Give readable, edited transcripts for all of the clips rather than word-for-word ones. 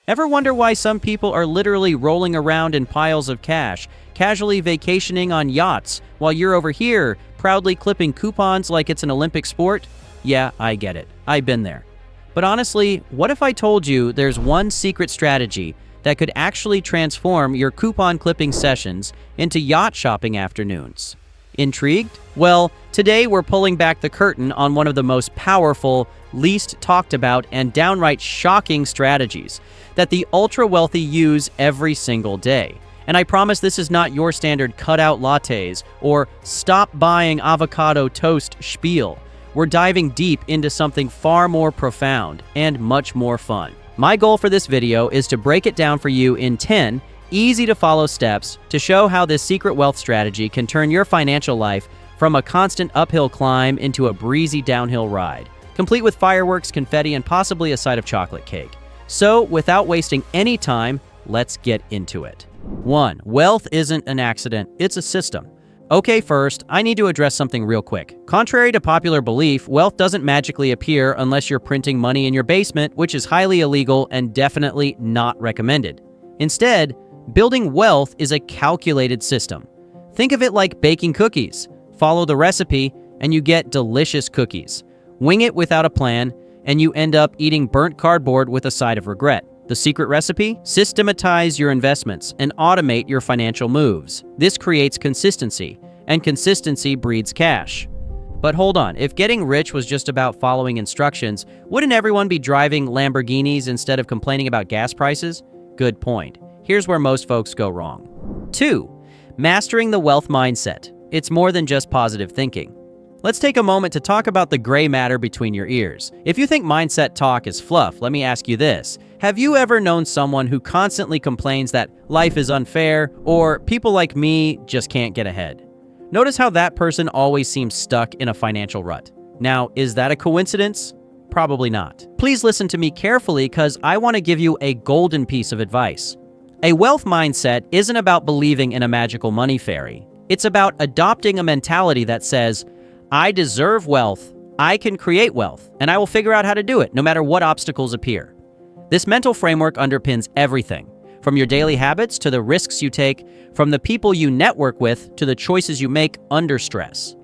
Ever wonder why some people are literally rolling around in piles of cash, casually vacationing on yachts, while you're over here proudly clipping coupons like it's an Olympic sport? Yeah, I get it. I've been there. But honestly, what if I told you there's one secret strategy that could actually transform your coupon clipping sessions into yacht shopping afternoons? Intrigued? Well, today we're pulling back the curtain on one of the most powerful, least talked about, and downright shocking strategies that the ultra-wealthy use every single day. And I promise this is not your standard cutout lattes or stop buying avocado toast spiel. We're diving deep into something far more profound and much more fun. My goal for this video is to break it down for you in 10 easy-to-follow steps to show how this secret wealth strategy can turn your financial life from a constant uphill climb into a breezy downhill ride, complete with fireworks, confetti, and possibly a side of chocolate cake. So, without wasting any time, let's get into it. 1. Wealth isn't an accident, it's a system. Okay, first, I need to address something real quick. Contrary to popular belief, wealth doesn't magically appear unless you're printing money in your basement, which is highly illegal and definitely not recommended. Instead, building wealth is a calculated system. Think of it like baking cookies. Follow the recipe, and you get delicious cookies. Wing it without a plan, and you end up eating burnt cardboard with a side of regret. The secret recipe? Systematize your investments and automate your financial moves. This creates consistency, and consistency breeds cash. But hold on, if getting rich was just about following instructions, wouldn't everyone be driving Lamborghinis instead of complaining about gas prices? Good point. Here's where most folks go wrong. 2. Mastering the wealth mindset. It's more than just positive thinking. Let's take a moment to talk about the gray matter between your ears. If you think mindset talk is fluff, let me ask you this. Have you ever known someone who constantly complains that life is unfair or people like me just can't get ahead? Notice how that person always seems stuck in a financial rut. Now, is that a coincidence? Probably not. Please listen to me carefully because I want to give you a golden piece of advice. A wealth mindset isn't about believing in a magical money fairy. It's about adopting a mentality that says, I deserve wealth, I can create wealth, and I will figure out how to do it, no matter what obstacles appear. This mental framework underpins everything, from your daily habits to the risks you take, from the people you network with to the choices you make under stress.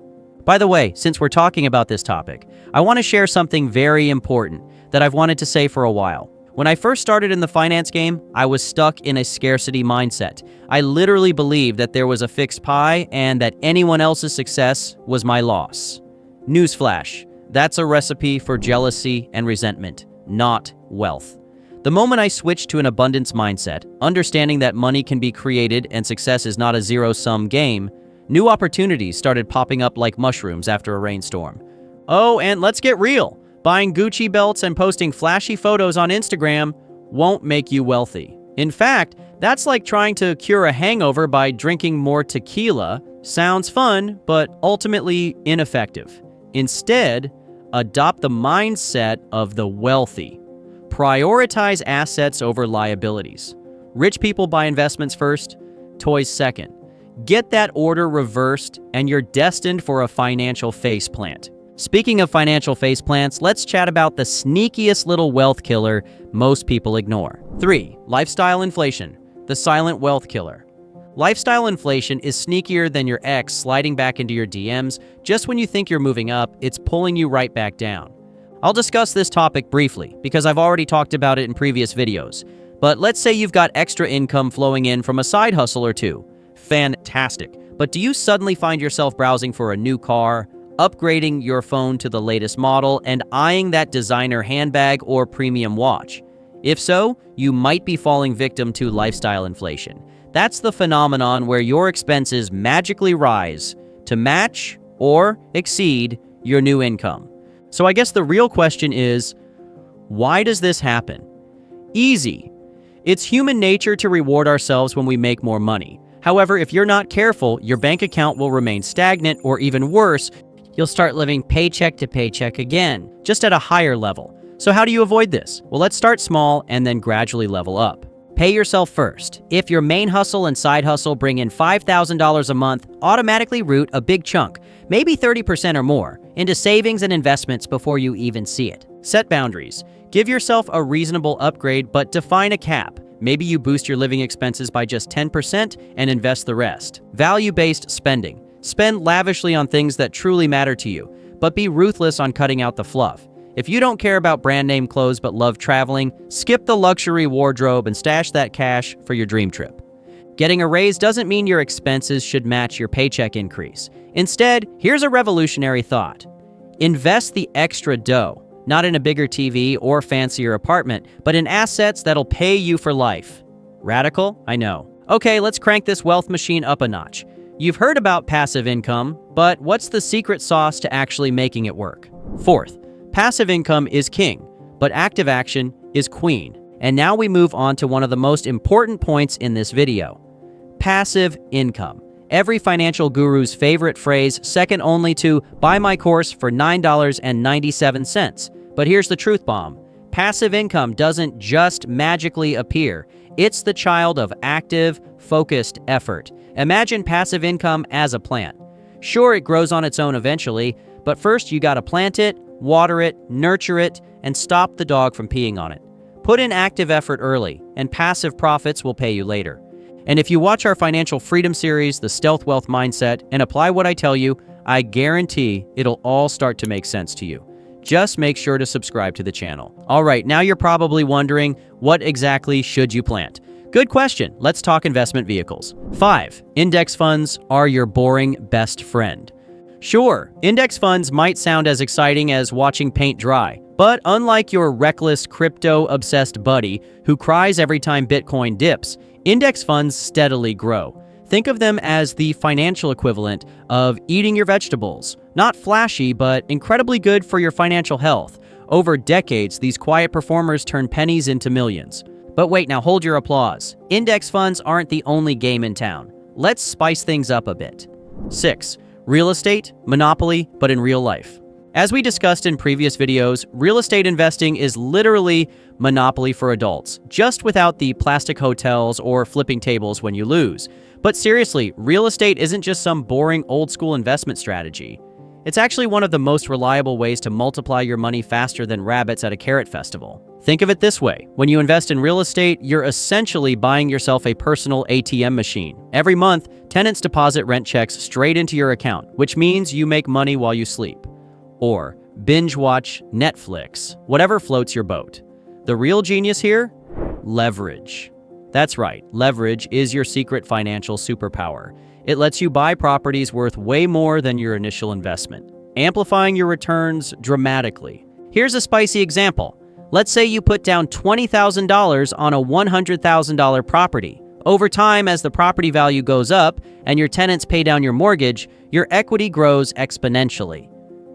By the way, since we're talking about this topic, I want to share something very important that I've wanted to say for a while. When I first started in the finance game, I was stuck in a scarcity mindset. I literally believed that there was a fixed pie and that anyone else's success was my loss. Newsflash, that's a recipe for jealousy and resentment, not wealth. The moment I switched to an abundance mindset, understanding that money can be created and success is not a zero-sum game, new opportunities started popping up like mushrooms after a rainstorm. Oh, and let's get real. Buying Gucci belts and posting flashy photos on Instagram won't make you wealthy. In fact, that's like trying to cure a hangover by drinking more tequila. Sounds fun, but ultimately ineffective. Instead, adopt the mindset of the wealthy. Prioritize assets over liabilities. Rich people buy investments first, toys second. Get that order reversed, and you're destined for a financial faceplant. Speaking of financial faceplants, let's chat about the sneakiest little wealth killer most people ignore. 3. Lifestyle inflation, the silent wealth killer. Lifestyle inflation is sneakier than your ex sliding back into your DMs. Just when you think you're moving up, it's pulling you right back down. I'll discuss this topic briefly because I've already talked about it in previous videos. But let's say you've got extra income flowing in from a side hustle or two. Fantastic. But do you suddenly find yourself browsing for a new car, upgrading your phone to the latest model, and eyeing that designer handbag or premium watch? If so, you might be falling victim to lifestyle inflation. That's the phenomenon where your expenses magically rise to match or exceed your new income. So I guess the real question is, why does this happen? Easy. It's human nature to reward ourselves when we make more money. However, if you're not careful, your bank account will remain stagnant, or even worse, you'll start living paycheck to paycheck again, just at a higher level. So how do you avoid this? Well, let's start small and then gradually level up. Pay yourself first. If your main hustle and side hustle bring in $5,000 a month, automatically root a big chunk, maybe 30% or more, into savings and investments before you even see it. Set boundaries. Give yourself a reasonable upgrade, but define a cap. Maybe you boost your living expenses by just 10% and invest the rest. Value-based spending. Spend lavishly on things that truly matter to you, but be ruthless on cutting out the fluff. If you don't care about brand name clothes but love traveling, skip the luxury wardrobe and stash that cash for your dream trip. Getting a raise doesn't mean your expenses should match your paycheck increase. Instead, here's a revolutionary thought. Invest the extra dough, not in a bigger TV or fancier apartment, but in assets that'll pay you for life. Radical? I know. Okay, let's crank this wealth machine up a notch. You've heard about passive income, but what's the secret sauce to actually making it work? Fourth, passive income is king, but active action is queen. And now we move on to one of the most important points in this video. Passive income. Every financial guru's favorite phrase, second only to buy my course for $9.97. But here's the truth bomb. Passive income doesn't just magically appear. It's the child of active, focused effort. Imagine passive income as a plant. Sure, it grows on its own eventually, but first you gotta plant it, water it, nurture it, and stop the dog from peeing on it. Put in active effort early, and passive profits will pay you later. And if you watch our financial freedom series, The Stealth Wealth Mindset, and apply what I tell you, I guarantee it'll all start to make sense to you. Just make sure to subscribe to the channel. All right, now you're probably wondering, what exactly should you plant? Good question. Let's talk investment vehicles. 5. Index funds are your boring best friend. Sure, index funds might sound as exciting as watching paint dry, but unlike your reckless crypto-obsessed buddy who cries every time Bitcoin dips, index funds steadily grow. Think of them as the financial equivalent of eating your vegetables. Not flashy, but incredibly good for your financial health. Over decades, these quiet performers turn pennies into millions. But wait, now hold your applause. Index funds aren't the only game in town. Let's spice things up a bit. 6. Real estate, monopoly, but in real life. As we discussed in previous videos, real estate investing is literally monopoly for adults, just without the plastic hotels or flipping tables when you lose. But seriously, real estate isn't just some boring old-school investment strategy. It's actually one of the most reliable ways to multiply your money faster than rabbits at a carrot festival. Think of it this way. When you invest in real estate, you're essentially buying yourself a personal ATM machine. Every month, tenants deposit rent checks straight into your account, which means you make money while you sleep. Or binge watch Netflix, whatever floats your boat. The real genius here? Leverage. That's right, leverage is your secret financial superpower. It lets you buy properties worth way more than your initial investment, amplifying your returns dramatically. Here's a spicy example. Let's say you put down $20,000 on a $100,000 property. Over time, as the property value goes up and your tenants pay down your mortgage, your equity grows exponentially.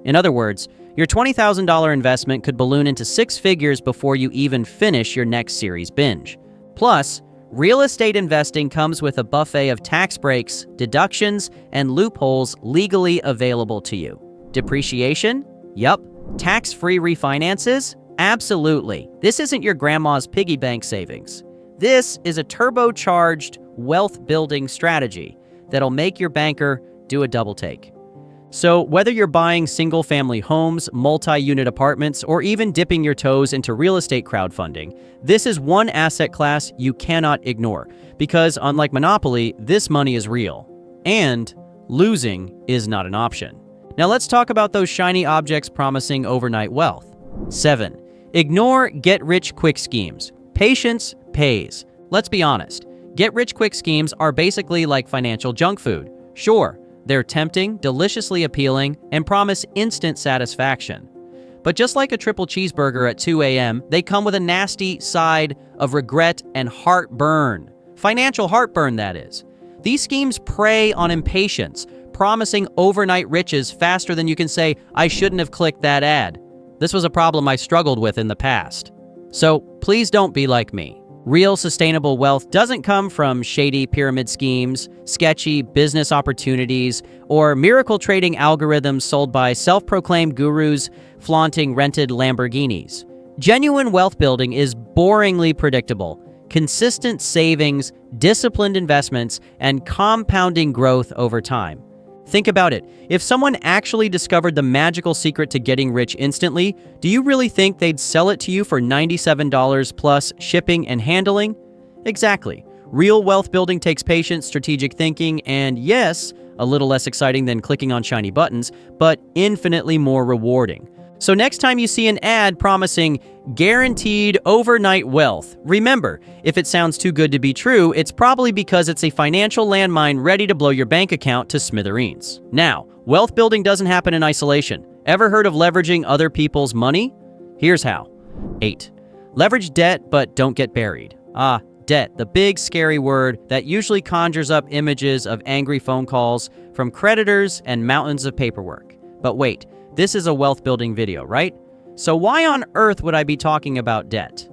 In other words, your $20,000 investment could balloon into 6 figures before you even finish your next series binge. Plus, real estate investing comes with a buffet of tax breaks, deductions, and loopholes legally available to you. Depreciation? Yup. Tax-free refinances? Absolutely. This isn't your grandma's piggy bank savings. This is a turbocharged wealth-building strategy that'll make your banker do a double take. So whether you're buying single-family homes, multi-unit apartments, or even dipping your toes into real estate crowdfunding, this is one asset class you cannot ignore, because unlike Monopoly, this money is real, and losing is not an option. Now let's talk about those shiny objects promising overnight wealth. 7. Ignore get-rich-quick schemes. Patience pays. Let's be honest. Get-rich-quick schemes are basically like financial junk food. Sure, they're tempting, deliciously appealing, and promise instant satisfaction. But just like a triple cheeseburger at 2 a.m., they come with a nasty side of regret and heartburn. Financial heartburn, that is. These schemes prey on impatience, promising overnight riches faster than you can say, "I shouldn't have clicked that ad." This was a problem I struggled with in the past. So please don't be like me. Real sustainable wealth doesn't come from shady pyramid schemes, sketchy business opportunities, or miracle trading algorithms sold by self-proclaimed gurus flaunting rented Lamborghinis. Genuine wealth building is boringly predictable. Consistent savings, disciplined investments, and compounding growth over time. Think about it. If someone actually discovered the magical secret to getting rich instantly, do you really think they'd sell it to you for $97 plus shipping and handling? Exactly. Real wealth building takes patience, strategic thinking, and yes, a little less exciting than clicking on shiny buttons, but infinitely more rewarding. So next time you see an ad promising guaranteed overnight wealth, remember, if it sounds too good to be true, it's probably because it's a financial landmine ready to blow your bank account to smithereens. Now, wealth building doesn't happen in isolation. Ever heard of leveraging other people's money? Here's how. 8. Leverage debt, but don't get buried. Debt, the big scary word that usually conjures up images of angry phone calls from creditors and mountains of paperwork. But wait. This is a wealth building video, right? So why on earth would I be talking about debt?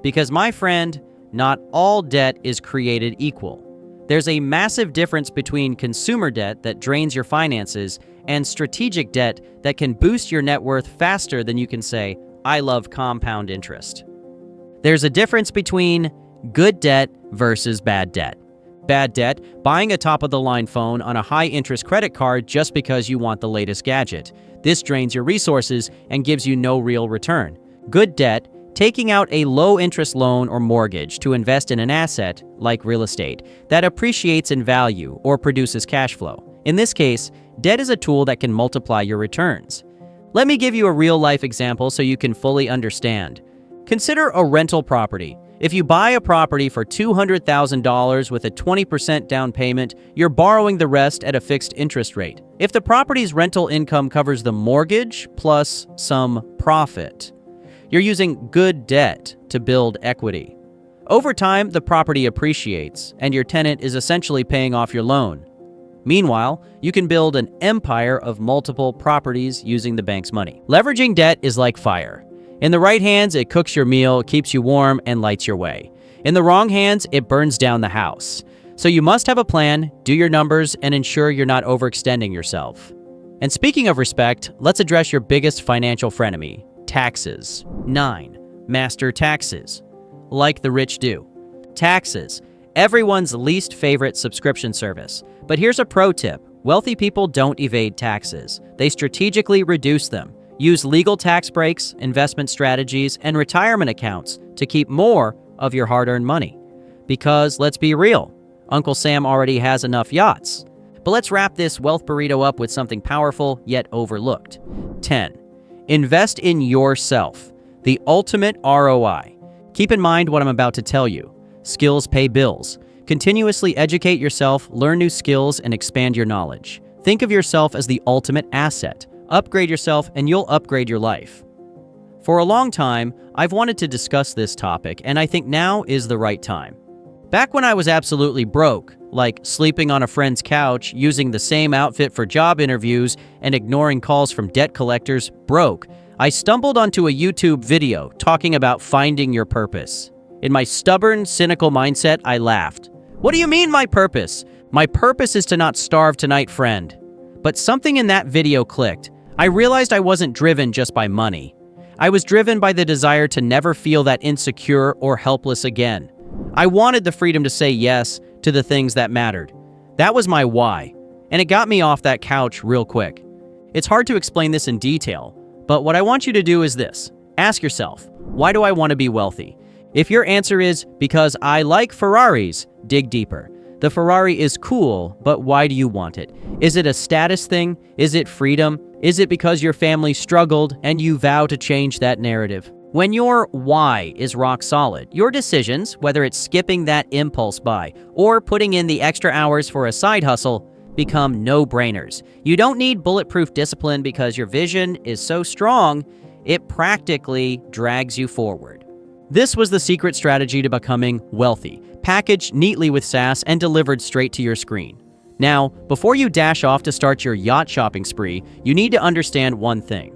Because my friend, not all debt is created equal. There's a massive difference between consumer debt that drains your finances and strategic debt that can boost your net worth faster than you can say, I love compound interest. There's a difference between good debt versus bad debt. Bad debt, buying a top-of-the-line phone on a high-interest credit card just because you want the latest gadget. This drains your resources and gives you no real return. Good debt, taking out a low-interest loan or mortgage to invest in an asset, like real estate, that appreciates in value or produces cash flow. In this case, debt is a tool that can multiply your returns. Let me give you a real-life example so you can fully understand. Consider a rental property. If you buy a property for $200,000 with a 20% down payment, you're borrowing the rest at a fixed interest rate. If the property's rental income covers the mortgage plus some profit, you're using good debt to build equity. Over time, the property appreciates, and your tenant is essentially paying off your loan. Meanwhile, you can build an empire of multiple properties using the bank's money. Leveraging debt is like fire. In the right hands, it cooks your meal, keeps you warm, and lights your way. In the wrong hands, it burns down the house. So you must have a plan, do your numbers, and ensure you're not overextending yourself. And speaking of respect, let's address your biggest financial frenemy, taxes. 9. Master taxes. Like the rich do. Taxes. Everyone's least favorite subscription service. But here's a pro tip. Wealthy people don't evade taxes. They strategically reduce them. Use legal tax breaks, investment strategies, and retirement accounts to keep more of your hard-earned money. Because, let's be real, Uncle Sam already has enough yachts. But let's wrap this wealth burrito up with something powerful yet overlooked. 10. Invest in yourself. The ultimate ROI. Keep in mind what I'm about to tell you. Skills pay bills. Continuously educate yourself, learn new skills, and expand your knowledge. Think of yourself as the ultimate asset. Upgrade yourself and you'll upgrade your life. For a long time, I've wanted to discuss this topic, and I think now is the right time. Back when I was absolutely broke, like sleeping on a friend's couch, using the same outfit for job interviews, and ignoring calls from debt collectors, broke, I stumbled onto a YouTube video talking about finding your purpose. In my stubborn, cynical mindset, I laughed. What do you mean, my purpose? My purpose is to not starve tonight, friend. But something in that video clicked. I realized I wasn't driven just by money. I was driven by the desire to never feel that insecure or helpless again. I wanted the freedom to say yes to the things that mattered. That was my why, and it got me off that couch real quick. It's hard to explain this in detail, but what I want you to do is this. Ask yourself, why do I want to be wealthy? If your answer is, because I like Ferraris, dig deeper. The Ferrari is cool, but why do you want it? Is it a status thing? Is it freedom? Is it because your family struggled and you vow to change that narrative? When your why is rock solid, your decisions, whether it's skipping that impulse buy or putting in the extra hours for a side hustle, become no-brainers. You don't need bulletproof discipline because your vision is so strong, it practically drags you forward. This was the secret strategy to becoming wealthy, packaged neatly with sass and delivered straight to your screen. Now, before you dash off to start your yacht shopping spree, you need to understand one thing.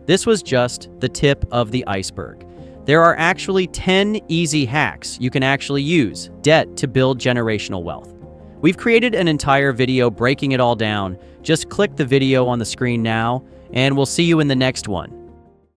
This was just the tip of the iceberg. There are actually 10 easy hacks you can actually use, debt, to build generational wealth. We've created an entire video breaking it all down. Just click the video on the screen now, and we'll see you in the next one.